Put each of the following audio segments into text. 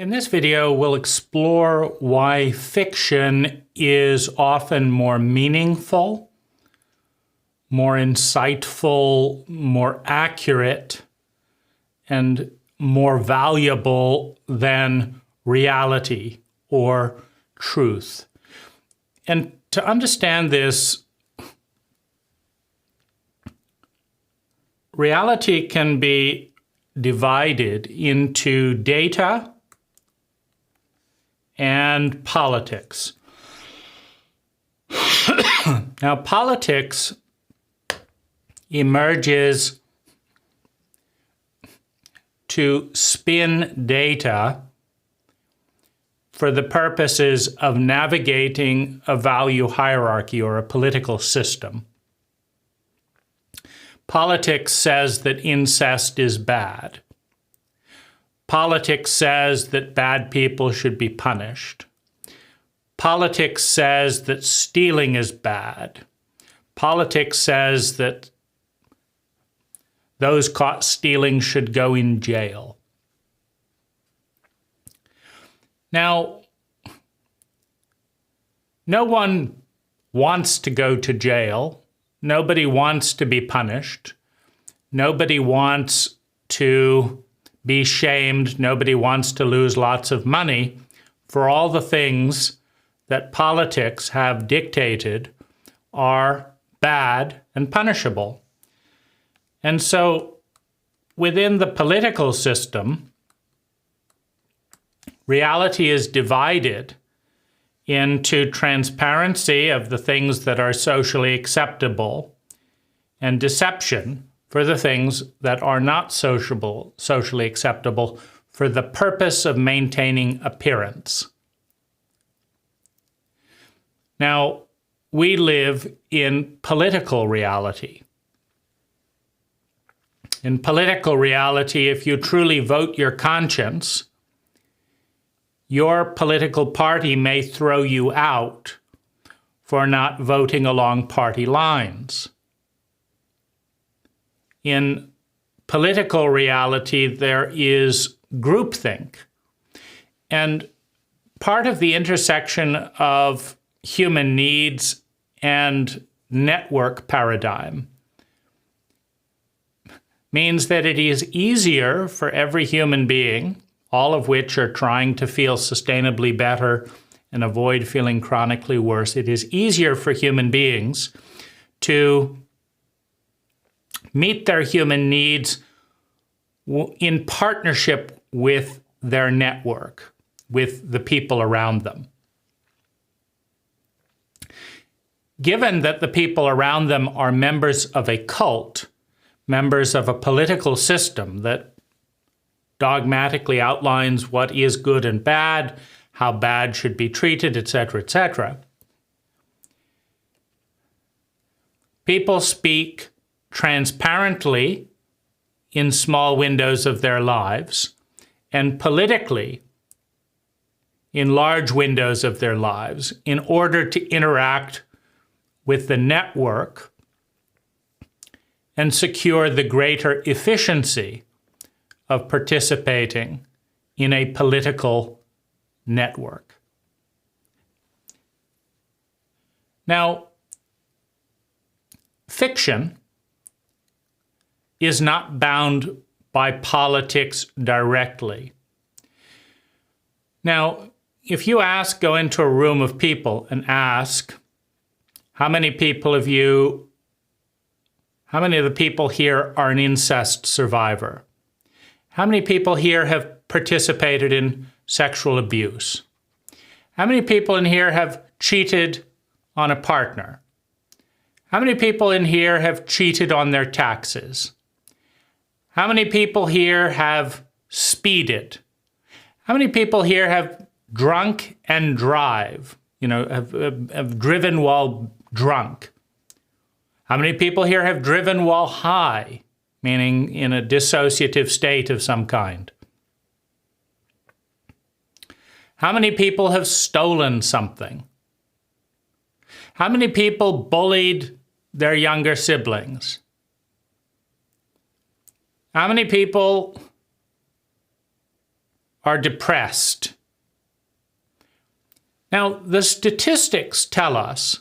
In this video, we'll explore why fiction is often more meaningful, more insightful, more accurate, and more valuable than reality or truth. And to understand this, reality can be divided into data and politics. Now, politics emerges to spin data for the purposes of navigating a value hierarchy or a political system. Politics says that incest is bad. Politics says that bad people should be punished. Politics says that stealing is bad. Politics says that those caught stealing should go in jail. Now, no one wants to go to jail. Nobody wants to be punished. Nobody wants to be shamed. Nobody wants to lose lots of money for all the things that politics have dictated are bad and punishable. And so within the political system, reality is divided into transparency of the things that are socially acceptable and deception for the things that are not socially acceptable for the purpose of maintaining appearance. Now, we live in political reality. In political reality, if you truly vote your conscience, your political party may throw you out for not voting along party lines. In political reality, there is groupthink. And part of the intersection of human needs and network paradigm means that it is easier for every human being, all of which are trying to feel sustainably better and avoid feeling chronically worse. It is easier for human beings to meet their human needs in partnership with their network, with the people around them. Given that the people around them are members of a cult, members of a political system that dogmatically outlines what is good and bad, how bad should be treated, etc., people speak transparently in small windows of their lives and politically in large windows of their lives in order to interact with the network and secure the greater efficiency of participating in a political network. Now, fiction is not bound by politics directly. Now, if you go into a room of people and ask, how many of the people here are an incest survivor? How many people here have participated in sexual abuse? How many people in here have cheated on a partner? How many people in here have cheated on their taxes? How many people here have speeded? How many people here have drunk and drive, have driven while drunk? How many people here have driven while high, meaning in a dissociative state of some kind? How many people have stolen something? How many people bullied their younger siblings? How many people are depressed. Now, the statistics tell us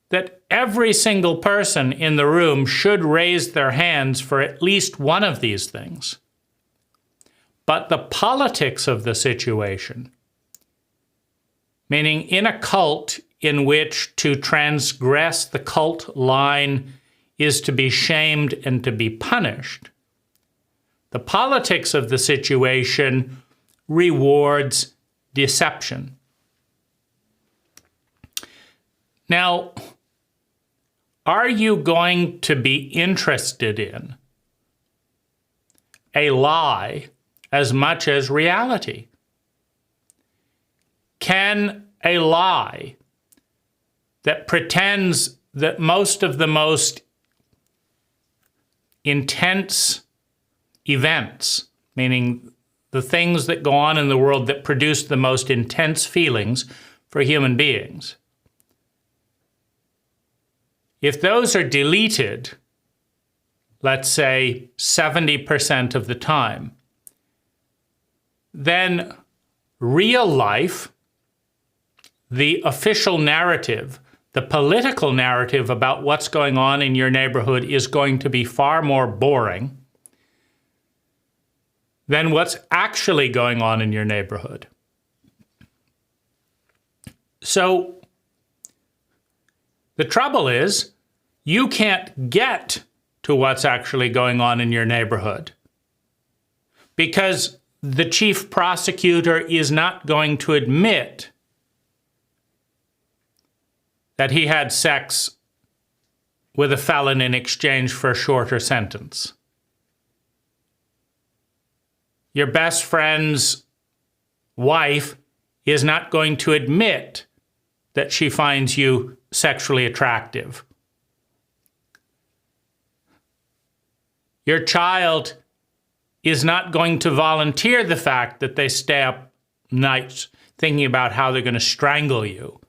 that every single person in the room should raise their hands for at least one of these things. But the politics of the situation, meaning in a cult in which to transgress the cult line is to be shamed and to be punished, the politics of the situation rewards deception. Now, are you going to be interested in a lie as much as reality? Can a lie that pretends that most of the most intense events, meaning the things that go on in the world that produce the most intense feelings for human beings, if those are deleted, let's say 70% of the time, then real life, the official narrative, the political narrative about what's going on in your neighborhood is going to be far more boring than what's actually going on in your neighborhood. So the trouble is, you can't get to what's actually going on in your neighborhood because the chief prosecutor is not going to admit that he had sex with a felon in exchange for a shorter sentence. Your best friend's wife is not going to admit that she finds you sexually attractive. Your child is not going to volunteer the fact that they stay up nights thinking about how they're going to strangle you.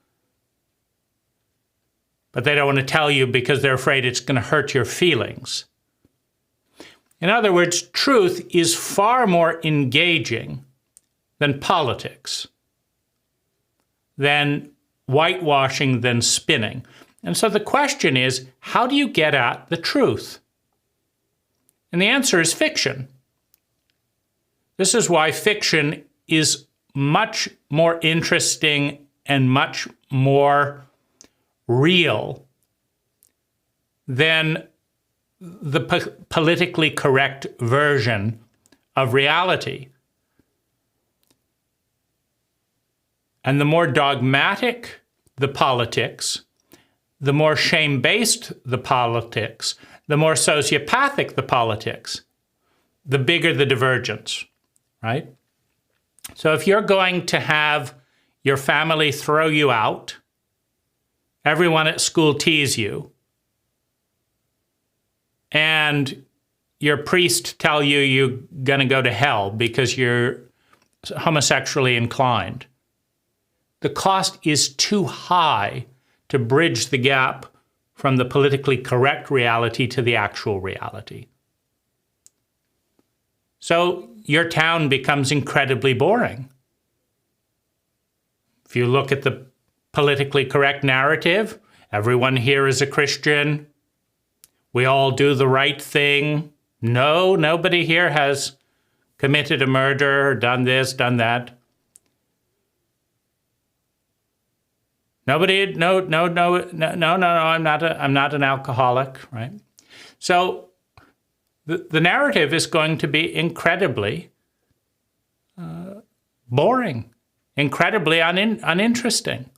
But they don't want to tell you because they're afraid it's going to hurt your feelings. In other words, truth is far more engaging than politics, than whitewashing, than spinning. And so the question is, how do you get at the truth? And the answer is fiction. This is why fiction is much more interesting and much more real than the politically correct version of reality. And the more dogmatic the politics, the more shame-based the politics, the more sociopathic the politics, the bigger the divergence, right? So if you're going to have your family throw you out, everyone at school tease you, and your priest tell you you're going to go to hell because you're homosexually inclined, the cost is too high to bridge the gap from the politically correct reality to the actual reality. So your town becomes incredibly boring. If you look at the politically correct narrative, everyone here is a Christian. We all do the right thing. No, nobody here has committed a murder, or done this, done that. Nobody, no, I'm not an alcoholic, right? So the narrative is going to be incredibly boring, incredibly uninteresting,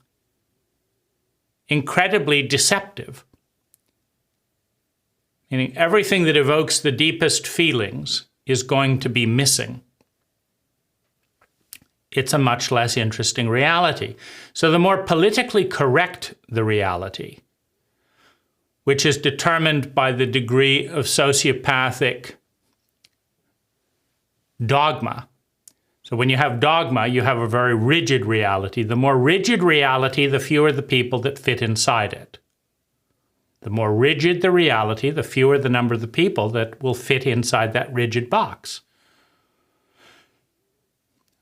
incredibly deceptive. Meaning everything that evokes the deepest feelings is going to be missing. It's a much less interesting reality. So the more politically correct the reality, which is determined by the degree of sociopathic dogma. So when you have dogma, you have a very rigid reality. The more rigid reality, the fewer the people that fit inside it. The more rigid the reality, the fewer the number of the people that will fit inside that rigid box.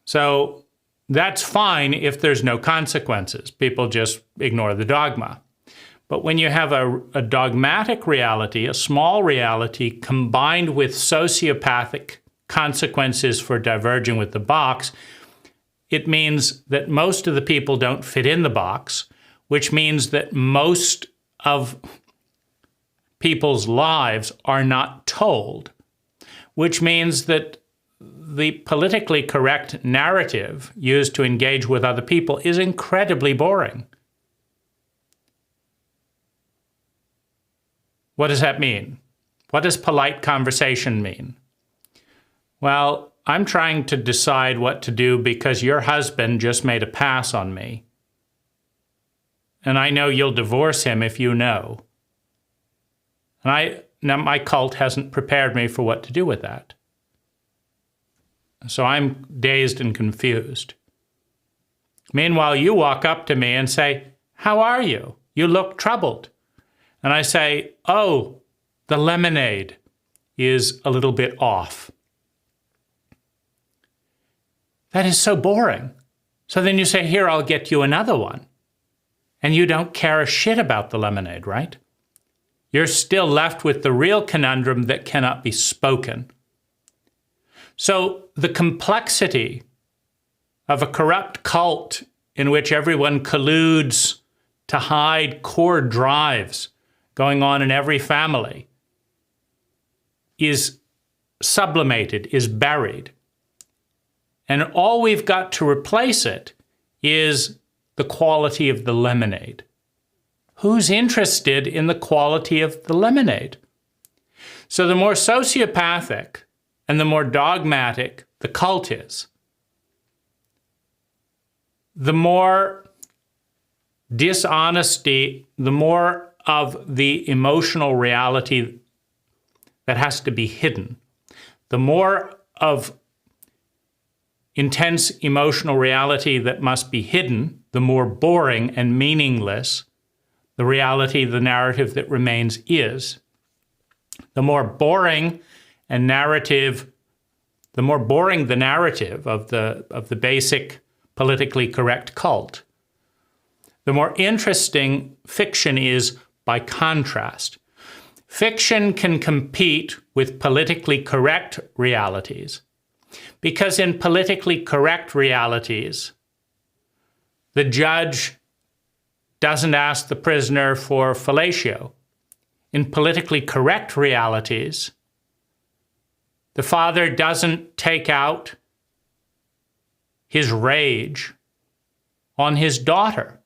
So that's fine if there's no consequences. People just ignore the dogma. But when you have a dogmatic reality, a small reality, combined with sociopathic consequences for diverging with the box, it means that most of the people don't fit in the box, which means that most of people's lives are not told, which means that the politically correct narrative used to engage with other people is incredibly boring. What does that mean? What does polite conversation mean? Well, I'm trying to decide what to do because your husband just made a pass on me. And I know you'll divorce him if you know. And now my cult hasn't prepared me for what to do with that. So I'm dazed and confused. Meanwhile, you walk up to me and say, "How are you? You look troubled." And I say, "Oh, the lemonade is a little bit off." That is so boring. So then you say, "Here, I'll get you another one." And you don't care a shit about the lemonade, right? You're still left with the real conundrum that cannot be spoken. So the complexity of a corrupt cult in which everyone colludes to hide core drives going on in every family is sublimated, is buried. And all we've got to replace it is the quality of the lemonade. Who's interested in the quality of the lemonade? So the more sociopathic and the more dogmatic the cult is, the more dishonesty, the more of the emotional reality that has to be hidden, the more of intense emotional reality that must be hidden, the more boring and meaningless the reality, the narrative that remains is. The more boring the narrative of the basic politically correct cult, the more interesting fiction is by contrast. Fiction can compete with politically correct realities because in politically correct realities, the judge doesn't ask the prisoner for fellatio. In politically correct realities, the father doesn't take out his rage on his daughter.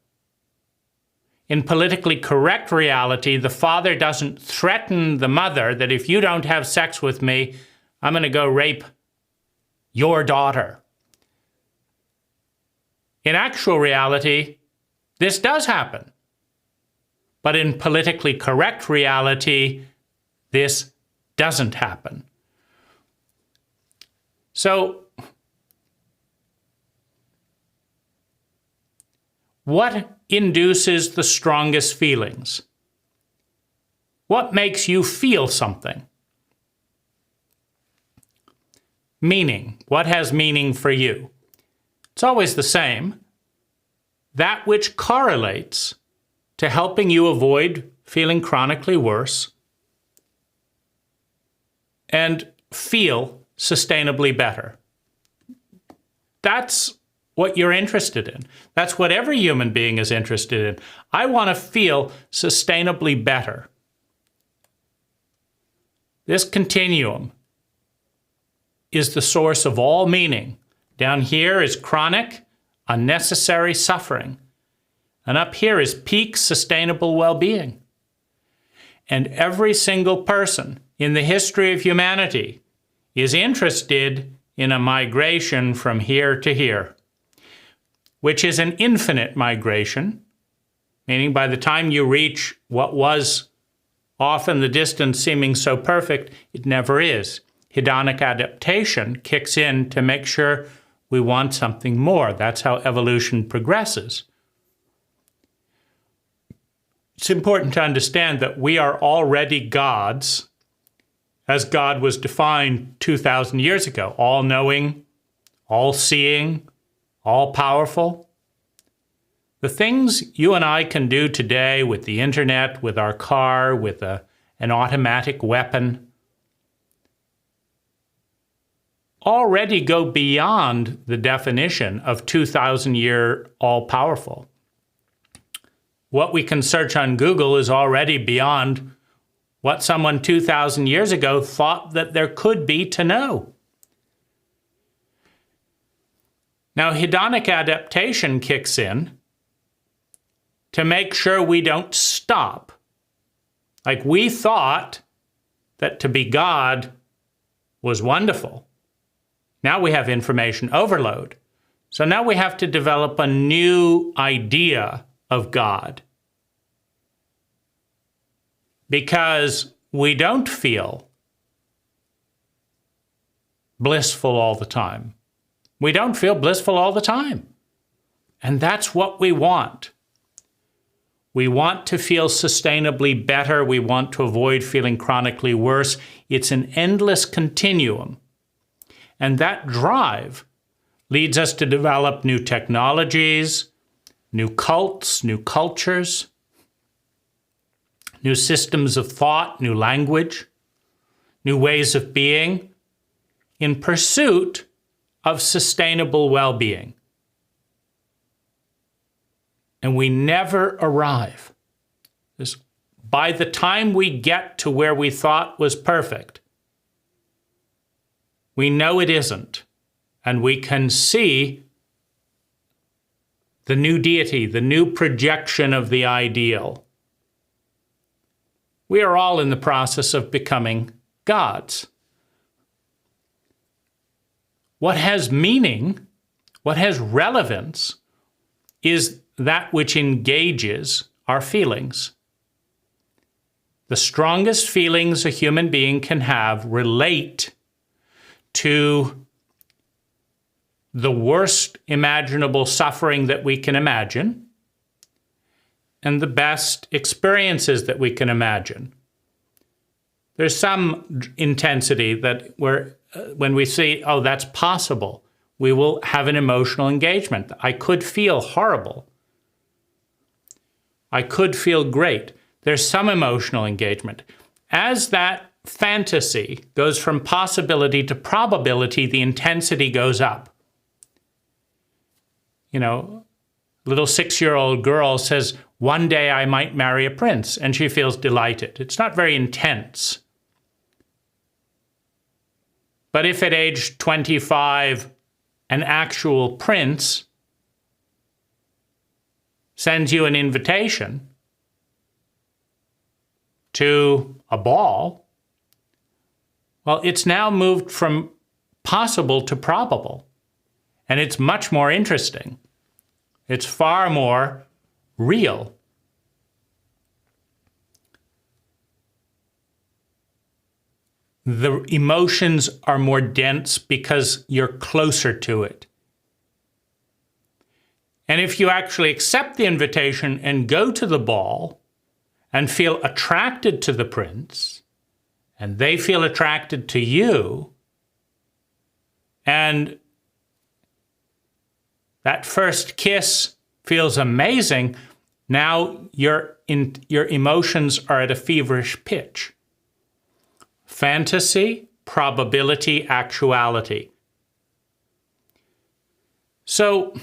In politically correct reality, the father doesn't threaten the mother that if you don't have sex with me, I'm going to go rape your daughter. In actual reality, this does happen. But in politically correct reality, this doesn't happen. So, what induces the strongest feelings? What makes you feel something? Meaning. What has meaning for you? It's always the same. That which correlates to helping you avoid feeling chronically worse and feel sustainably better. That's what you're interested in. That's what every human being is interested in. I want to feel sustainably better. This continuum is the source of all meaning. Down here is chronic, unnecessary suffering. And up here is peak sustainable well-being. And every single person in the history of humanity is interested in a migration from here to here, which is an infinite migration, meaning by the time you reach what was often the distance seeming so perfect, it never is. Hedonic adaptation kicks in to make sure we want something more. That's how evolution progresses. It's important to understand that we are already gods, as God was defined 2,000 years ago, all-knowing, all-seeing, all-powerful. The things you and I can do today with the internet, with our car, with an automatic weapon, already go beyond the definition of 2,000-year all-powerful. What we can search on Google is already beyond what someone 2,000 years ago thought that there could be to know. Now, hedonic adaptation kicks in to make sure we don't stop. Like, we thought that to be God was wonderful. Now we have information overload. So now we have to develop a new idea of God. Because we don't feel blissful all the time. We don't feel blissful all the time. And that's what we want. We want to feel sustainably better. We want to avoid feeling chronically worse. It's an endless continuum. And that drive leads us to develop new technologies, new cults, new cultures, new systems of thought, new language, new ways of being, in pursuit of sustainable well-being. And we never arrive. By the time we get to where we thought was perfect, we know it isn't, and we can see the new deity, the new projection of the ideal. We are all in the process of becoming gods. What has meaning, what has relevance, is that which engages our feelings. The strongest feelings a human being can have relate to the worst imaginable suffering that we can imagine and the best experiences that we can imagine. There's some intensity that when we see, oh, that's possible, we will have an emotional engagement. I could feel horrible. I could feel great. There's some emotional engagement. As that fantasy goes from possibility to probability, the intensity goes up. You know, little 6-year-old girl says, one day I might marry a prince, and she feels delighted. It's not very intense. But if at age 25, an actual prince sends you an invitation to a ball, well, it's now moved from possible to probable. And it's much more interesting. It's far more real. The emotions are more dense because you're closer to it. And if you actually accept the invitation and go to the ball and feel attracted to the prince, and they feel attracted to you, and that first kiss feels amazing, now your emotions are at a feverish pitch. Fantasy, probability, actuality. So,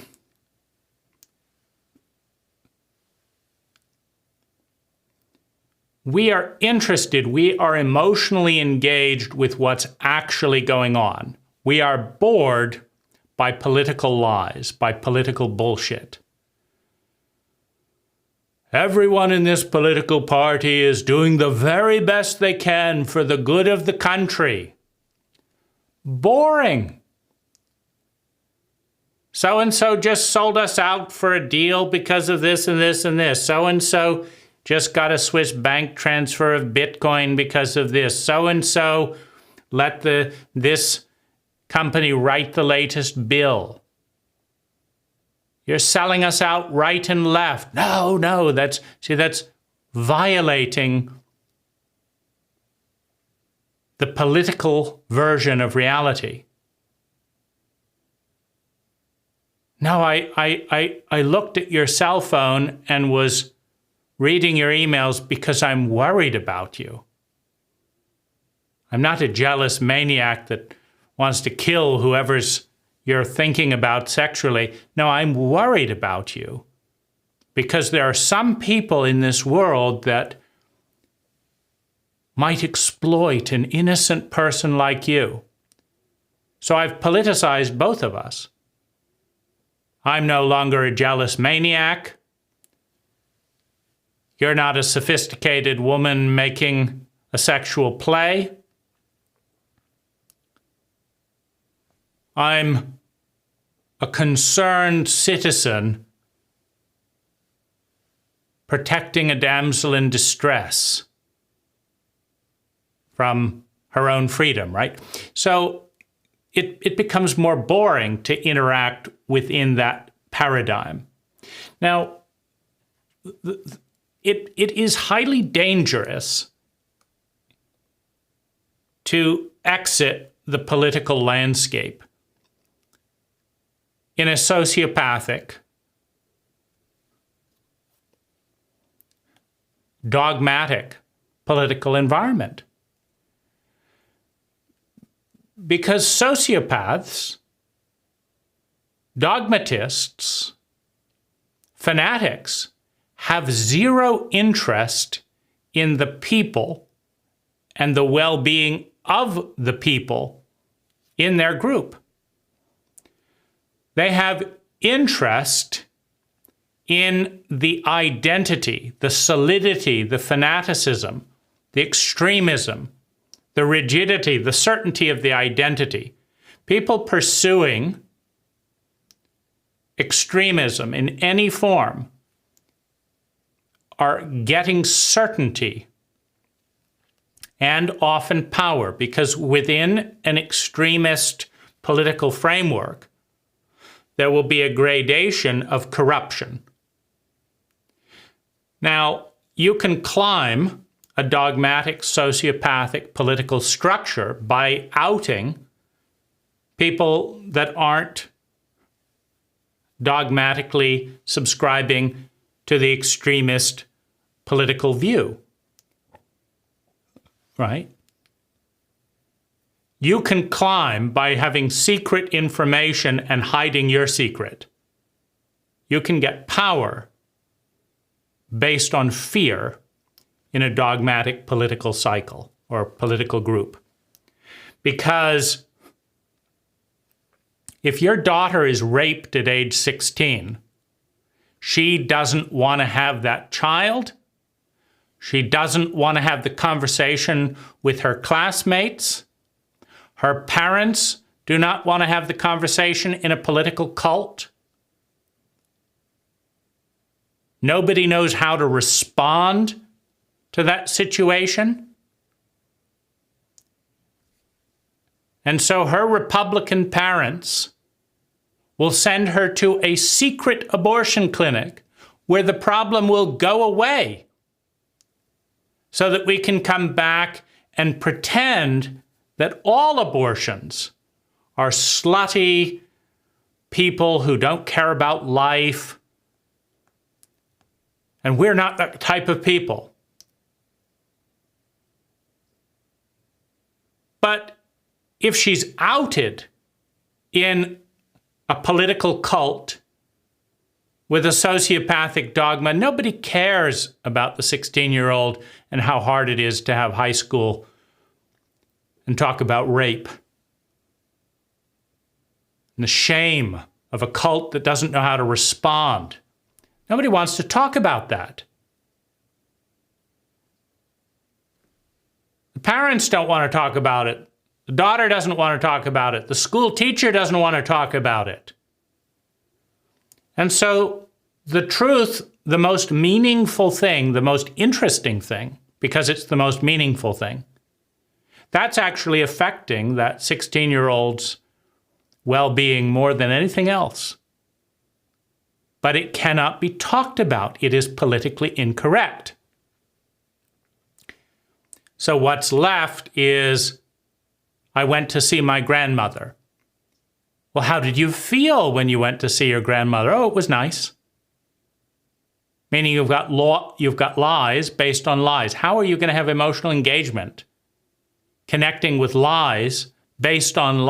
we are interested, we are emotionally engaged with what's actually going on. We are bored by political lies, by political bullshit. Everyone in this political party is doing the very best they can for the good of the country. Boring. So-and-so just sold us out for a deal because of this and this and this. So-and-so just got a Swiss bank transfer of Bitcoin because of this. So-and-so let this company write the latest bill. You're selling us out right and left. No, that's violating the political version of reality. No, I looked at your cell phone and was reading your emails because I'm worried about you. I'm not a jealous maniac that wants to kill whoever's you're thinking about sexually. No, I'm worried about you because there are some people in this world that might exploit an innocent person like you. So I've politicized both of us. I'm no longer a jealous maniac. You're not a sophisticated woman making a sexual play. I'm a concerned citizen protecting a damsel in distress from her own freedom, right? So it becomes more boring to interact within that paradigm. Now, it is highly dangerous to exit the political landscape in a sociopathic, dogmatic political environment. Because sociopaths, dogmatists, fanatics have zero interest in the people and the well-being of the people in their group. They have interest in the identity, the solidity, the fanaticism, the extremism, the rigidity, the certainty of the identity. People pursuing extremism in any form are getting certainty and often power, because within an extremist political framework, there will be a gradation of corruption. Now, you can climb a dogmatic, sociopathic political structure by outing people that aren't dogmatically subscribing to the extremist political view, right? You can climb by having secret information and hiding your secret. You can get power based on fear in a dogmatic political cycle or political group. Because if your daughter is raped at age 16, she doesn't want to have that child. She doesn't want to have the conversation with her classmates. Her parents do not want to have the conversation in a political cult. Nobody knows how to respond to that situation. And so her Republican parents will send her to a secret abortion clinic where the problem will go away so that we can come back and pretend that all abortions are slutty people who don't care about life. And we're not that type of people. But if she's outed in a political cult with a sociopathic dogma, nobody cares about the 16-year-old and how hard it is to have high school and talk about rape and the shame of a cult that doesn't know how to respond. Nobody wants to talk about that. The parents don't want to talk about it. The daughter doesn't want to talk about it. The school teacher doesn't want to talk about it. And so the truth, the most meaningful thing, the most interesting thing, because it's the most meaningful thing, that's actually affecting that 16-year-old's well-being more than anything else. But it cannot be talked about. It is politically incorrect. So what's left is, I went to see my grandmother. Well, how did you feel when you went to see your grandmother? Oh, it was nice. Meaning you've got lies based on lies. How are you going to have emotional engagement connecting with lies based on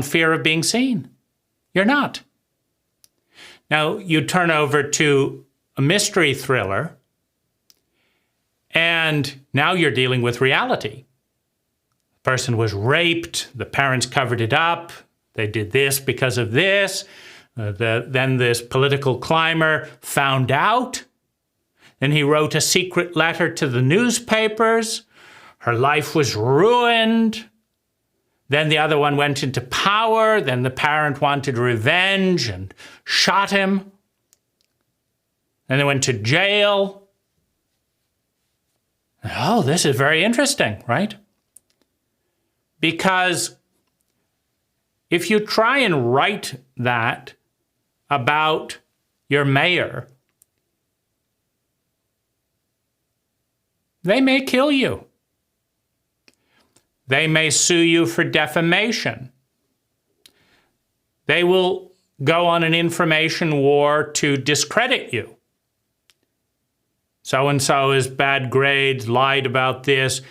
fear of being seen? You're not. Now, you turn over to a mystery thriller, and now you're dealing with reality. The person was raped, the parents covered it up, they did this because of this, then this political climber found out, then he wrote a secret letter to the newspapers, her life was ruined, then the other one went into power, then the parent wanted revenge and shot him, then they went to jail. Oh, this is very interesting, right? Because if you try and write that about your mayor, they may kill you. They may sue you for defamation. They will go on an information war to discredit you. So-and-so is bad grades, lied about this.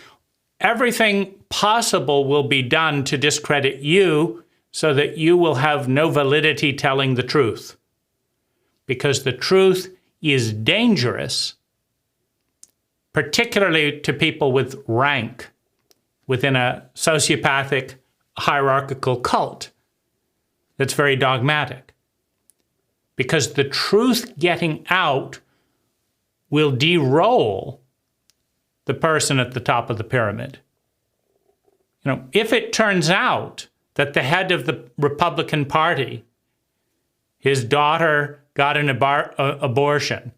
Everything possible will be done to discredit you so that you will have no validity telling the truth. Because the truth is dangerous, particularly to people with rank within a sociopathic hierarchical cult that's very dogmatic. Because the truth getting out will de-roll the person at the top of the pyramid. You know, if it turns out that the head of the Republican Party, his daughter got an abortion,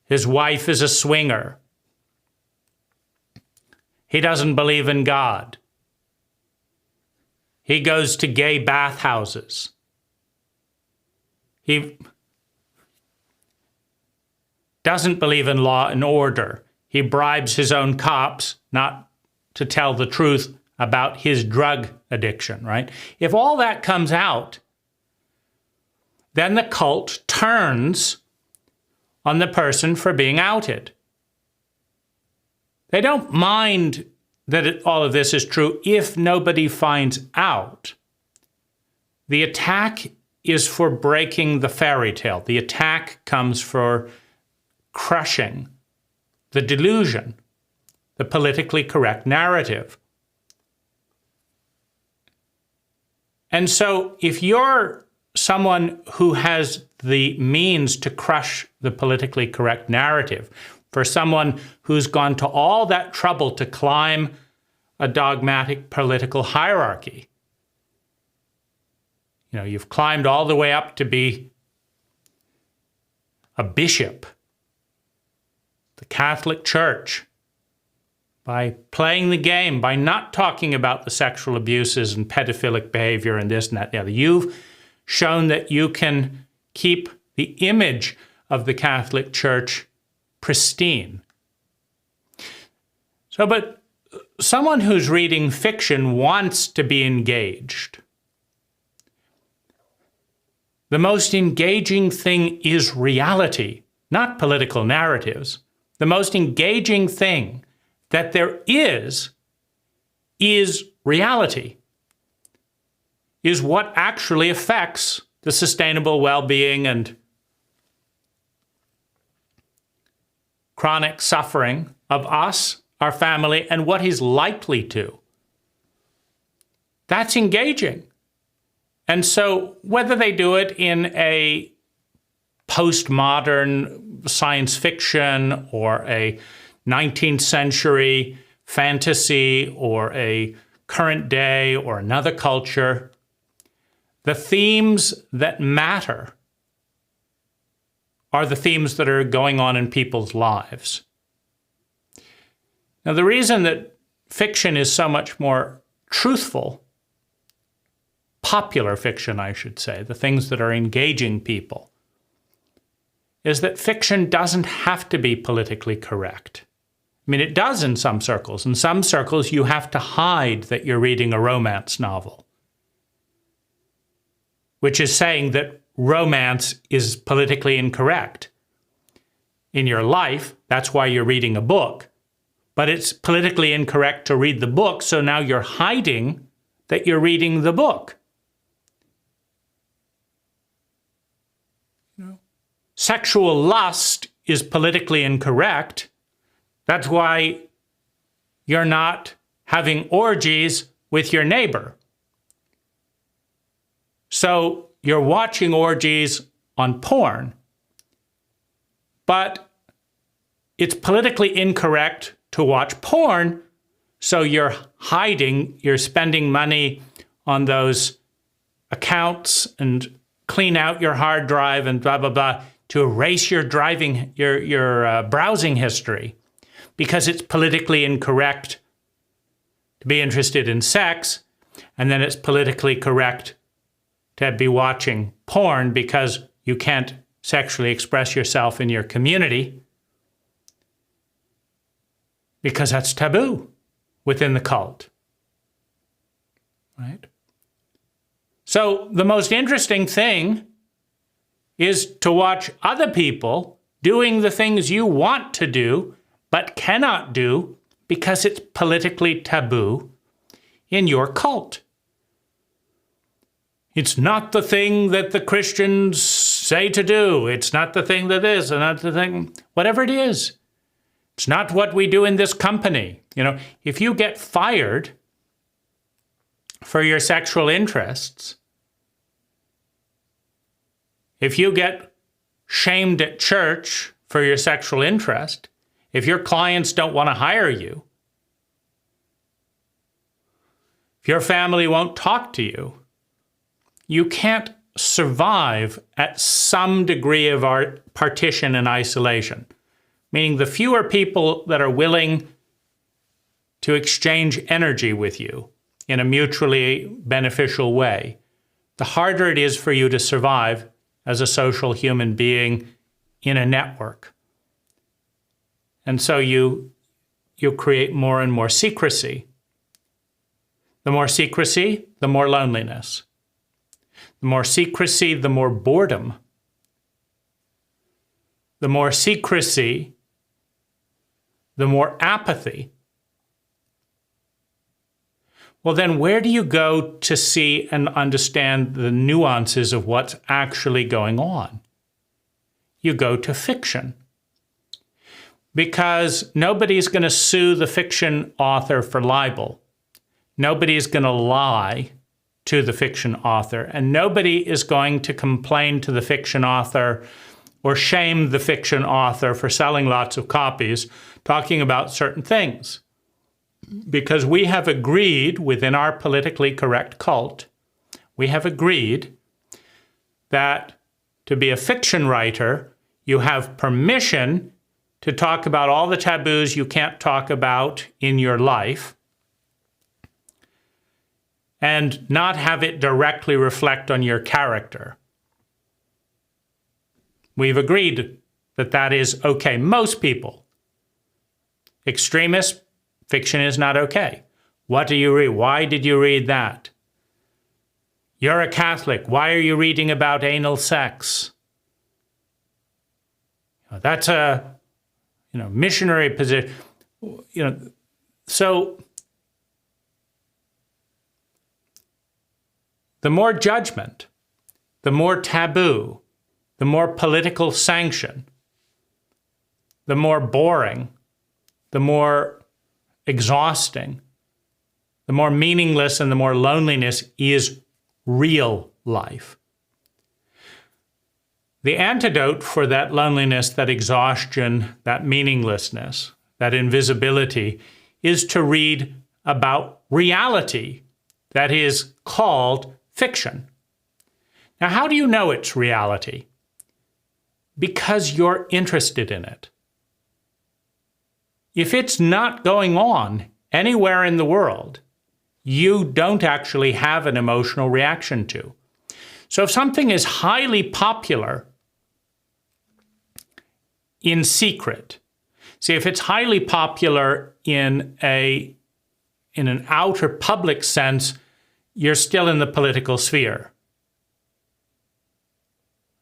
his wife is a swinger, he doesn't believe in God, he goes to gay bathhouses, he doesn't believe in law and order, he bribes his own cops not to tell the truth about his drug addiction, right? If all that comes out, then the cult turns on the person for being outed. They don't mind that all of this is true if nobody finds out. The attack is for breaking the fairy tale. The attack comes for crushing the delusion, the politically correct narrative. And so if you're someone who has the means to crush the politically correct narrative, for someone who's gone to all that trouble to climb a dogmatic political hierarchy, you know, you've climbed all the way up to be a bishop, the Catholic Church, by playing the game, by not talking about the sexual abuses and pedophilic behavior and this and that and the other. You've shown that you can keep the image of the Catholic Church pristine. So, but someone who's reading fiction wants to be engaged. The most engaging thing is reality, not political narratives. The most engaging thing that there is reality, is what actually affects the sustainable well-being and chronic suffering of us, our family, and what is likely to. That's engaging. And so whether they do it in a postmodern science fiction or a 19th century fantasy or a current day or another culture, the themes that matter are the themes that are going on in people's lives. Now, the reason that fiction is so much more truthful, popular fiction, I should say, the things that are engaging people, is that fiction doesn't have to be politically correct. I mean, it does in some circles. In some circles, you have to hide that you're reading a romance novel. which is saying that romance is politically incorrect in your life. That's why you're reading a book. But it's politically incorrect to read the book, so now you're hiding that you're reading the book. Sexual lust is politically incorrect. That's why you're not having orgies with your neighbor. So you're watching orgies on porn, but it's politically incorrect to watch porn, so you're hiding, you're spending money on those accounts and clean out your hard drive and blah, blah, blah, to erase your browsing history, because it's politically incorrect to be interested in sex, and then it's politically correct to be watching porn because you can't sexually express yourself in your community, because that's taboo within the cult, right? So the most interesting thing is to watch other people doing the things you want to do but cannot do because it's politically taboo in your cult. It's not the thing that the Christians say to do. It's not the thing that is, and not the thing, whatever it is. It's not what we do in this company. You know, if you get fired for your sexual interests, if you get shamed at church for your sexual interest, if your clients don't want to hire you, if your family won't talk to you, you can't survive at some degree of partition and isolation. Meaning the fewer people that are willing to exchange energy with you in a mutually beneficial way, the harder it is for you to survive as a social human being in a network. And so you create more and more secrecy. The more secrecy, the more loneliness. The more secrecy, the more boredom. The more secrecy, the more apathy. Well, then where do you go to see and understand the nuances of what's actually going on? You go to fiction. Because nobody's going to sue the fiction author for libel. Nobody's going to lie to the fiction author, and nobody is going to complain to the fiction author or shame the fiction author for selling lots of copies, talking about certain things. Because we have agreed within our politically correct cult, we have agreed that to be a fiction writer, you have permission to talk about all the taboos you can't talk about in your life, and not have it directly reflect on your character. We've agreed that that is okay. Most people. Extremists, fiction is not okay. What do you read? Why did you read that? You're a Catholic. Why are you reading about anal sex? That's a missionary position. So the more judgment, the more taboo, the more political sanction, the more boring, the more exhausting, the more meaningless and the more loneliness is real life. The antidote for that loneliness, that exhaustion, that meaninglessness, that invisibility is to read about reality that is called fiction. Now, how do you know it's reality? Because you're interested in it. If it's not going on anywhere in the world, you don't actually have an emotional reaction to. So if something is highly popular in secret, see, if it's highly popular in an outer public sense, you're still in the political sphere.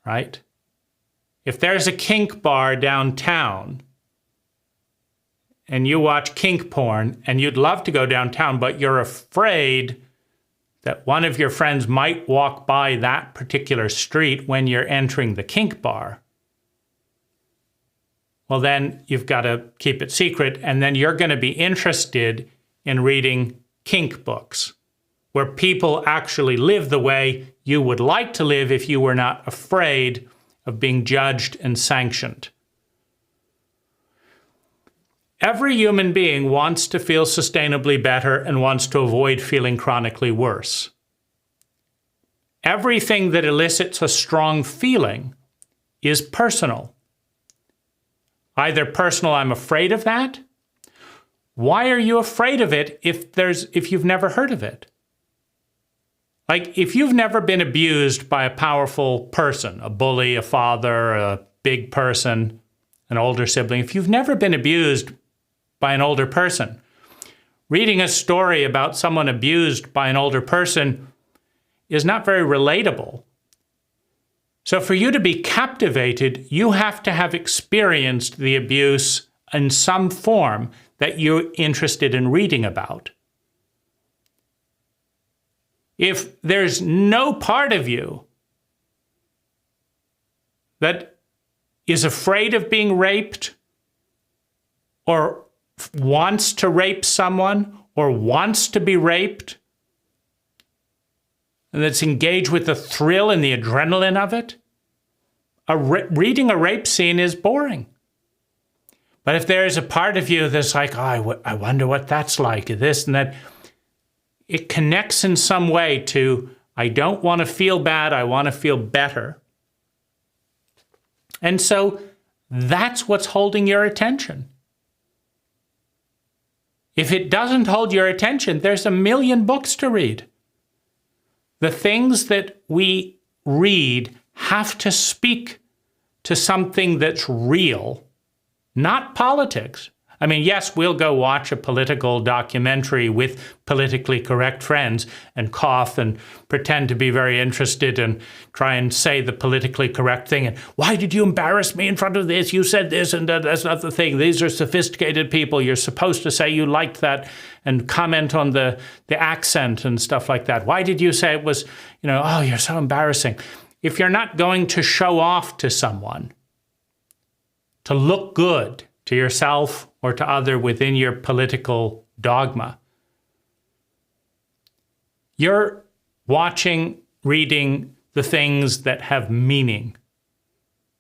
right? If there's a kink bar downtown and you watch kink porn and you'd love to go downtown, but you're afraid that one of your friends might walk by that particular street when you're entering the kink bar, well, then you've got to keep it secret, and then you're going to be interested in reading kink books, where people actually live the way you would like to live if you were not afraid of being judged and sanctioned. Every human being wants to feel sustainably better and wants to avoid feeling chronically worse. Everything that elicits a strong feeling is personal. Either personal, I'm afraid of that. Why are you afraid of it if you've never heard of it? Like, if you've never been abused by a powerful person, a bully, a father, a big person, an older sibling, if you've never been abused by an older person, reading a story about someone abused by an older person is not very relatable. So for you to be captivated, you have to have experienced the abuse in some form that you're interested in reading about. If there's no part of you that is afraid of being raped or wants to rape someone or wants to be raped, and that's engaged with the thrill and the adrenaline of it, reading a rape scene is boring. But if there is a part of you that's like, oh, I wonder what that's like, this and that, it connects in some way to, I don't want to feel bad, I want to feel better. And so that's what's holding your attention. If it doesn't hold your attention, there's a million books to read. The things that we read have to speak to something that's real, not politics. I mean, yes, we'll go watch a political documentary with politically correct friends and cough and pretend to be very interested and try and say the politically correct thing. And why did you embarrass me in front of this? You said this and that's not the thing. These are sophisticated people. You're supposed to say you liked that and comment on the accent and stuff like that. Why did you say it was, oh, you're so embarrassing. If you're not going to show off to someone, to look good to yourself or to other within your political dogma, you're watching, reading the things that have meaning,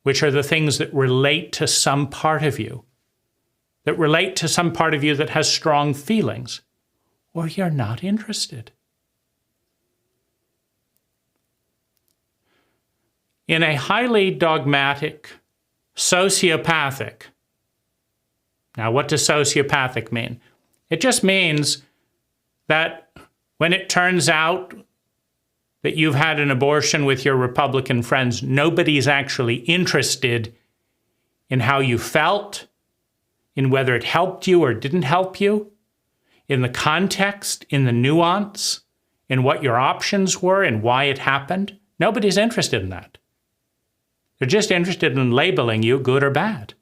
which are the things that relate to some part of you, that relate to some part of you that has strong feelings, or you're not interested. In a highly dogmatic, sociopathic, now what does sociopathic mean? It just means that when it turns out that you've had an abortion with your Republican friends, nobody's actually interested in how you felt, in whether it helped you or didn't help you, in the context, in the nuance, in what your options were and why it happened. Nobody's interested in that. They're just interested in labeling you good or bad.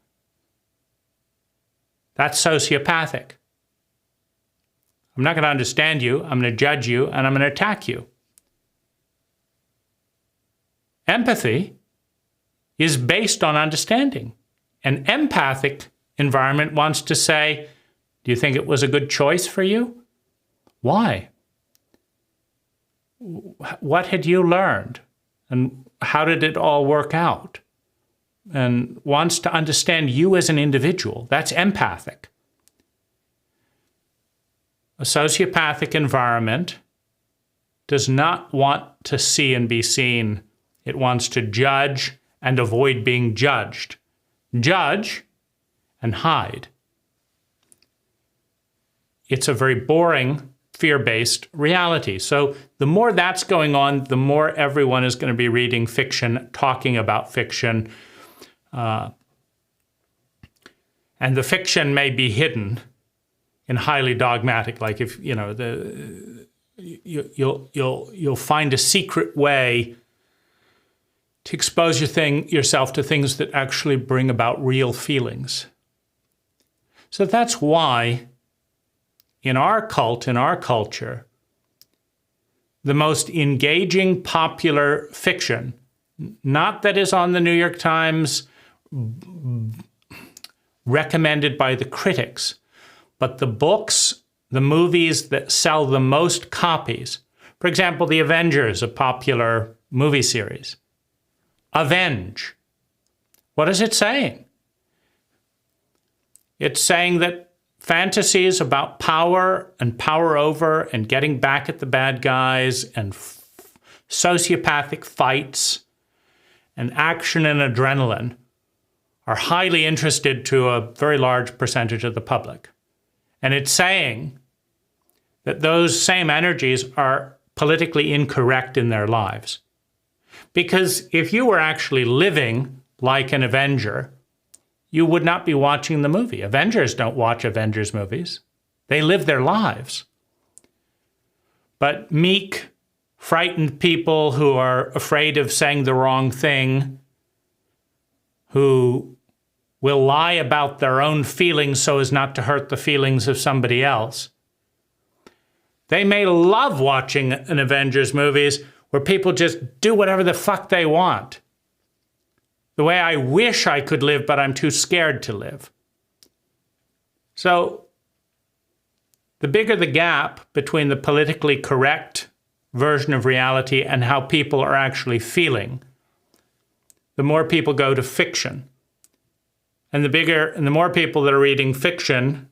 That's sociopathic. I'm not going to understand you, I'm going to judge you, and I'm going to attack you. Empathy is based on understanding. An empathic environment wants to say, do you think it was a good choice for you? Why? What had you learned? And how did it all work out? And wants to understand you as an individual. That's empathic. A sociopathic environment does not want to see and be seen. It wants to judge and avoid being judged. Judge and hide. It's a very boring, fear-based reality. So the more that's going on, the more everyone is going to be reading fiction, talking about fiction. And the fiction may be hidden in highly dogmatic, like if, you'll find a secret way to expose yourself to things that actually bring about real feelings. So that's why in our cult, in our culture, the most engaging popular fiction, not that is on the New York Times recommended by the critics, but the books, the movies that sell the most copies. For example, The Avengers, a popular movie series. Avenge. What is it saying? It's saying that fantasies about power and power over and getting back at the bad guys and sociopathic fights and action and adrenaline are highly interested to a very large percentage of the public. And it's saying that those same energies are politically incorrect in their lives. Because if you were actually living like an Avenger, you would not be watching the movie. Avengers don't watch Avengers movies. They live their lives. But meek, frightened people who are afraid of saying the wrong thing, who will lie about their own feelings so as not to hurt the feelings of somebody else, they may love watching an Avengers movies where people just do whatever the fuck they want. The way I wish I could live, but I'm too scared to live. So the bigger the gap between the politically correct version of reality and how people are actually feeling, the more people go to fiction. And the more people that are reading fiction,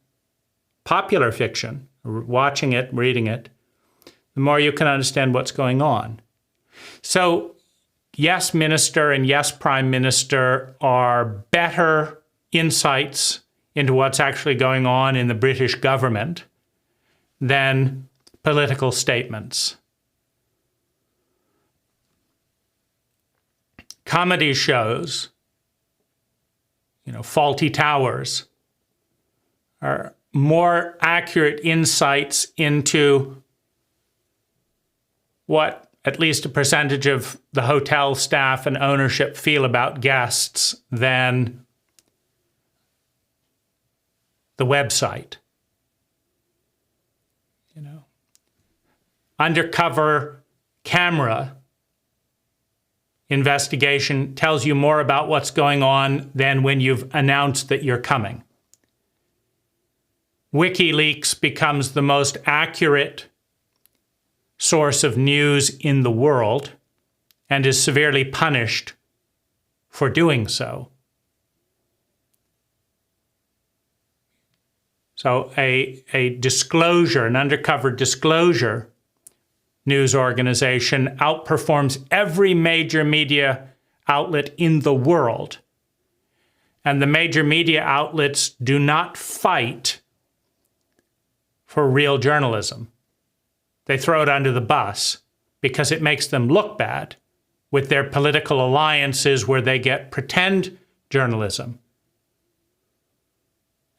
popular fiction, watching it, reading it, the more you can understand what's going on. So yes, Minister and yes, Prime Minister are better insights into what's actually going on in the British government than political statements. Comedy shows, Fawlty Towers, are more accurate insights into what at least a percentage of the hotel staff and ownership feel about guests than the website. Undercover camera investigation tells you more about what's going on than when you've announced that you're coming. WikiLeaks becomes the most accurate source of news in the world and is severely punished for doing so. So a disclosure, an undercover disclosure news organization outperforms every major media outlet in the world. And the major media outlets do not fight for real journalism. They throw it under the bus because it makes them look bad with their political alliances where they get pretend journalism.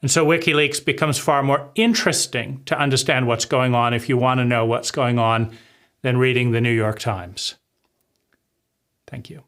And so WikiLeaks becomes far more interesting to understand what's going on if you want to know what's going on than reading the New York Times. Thank you.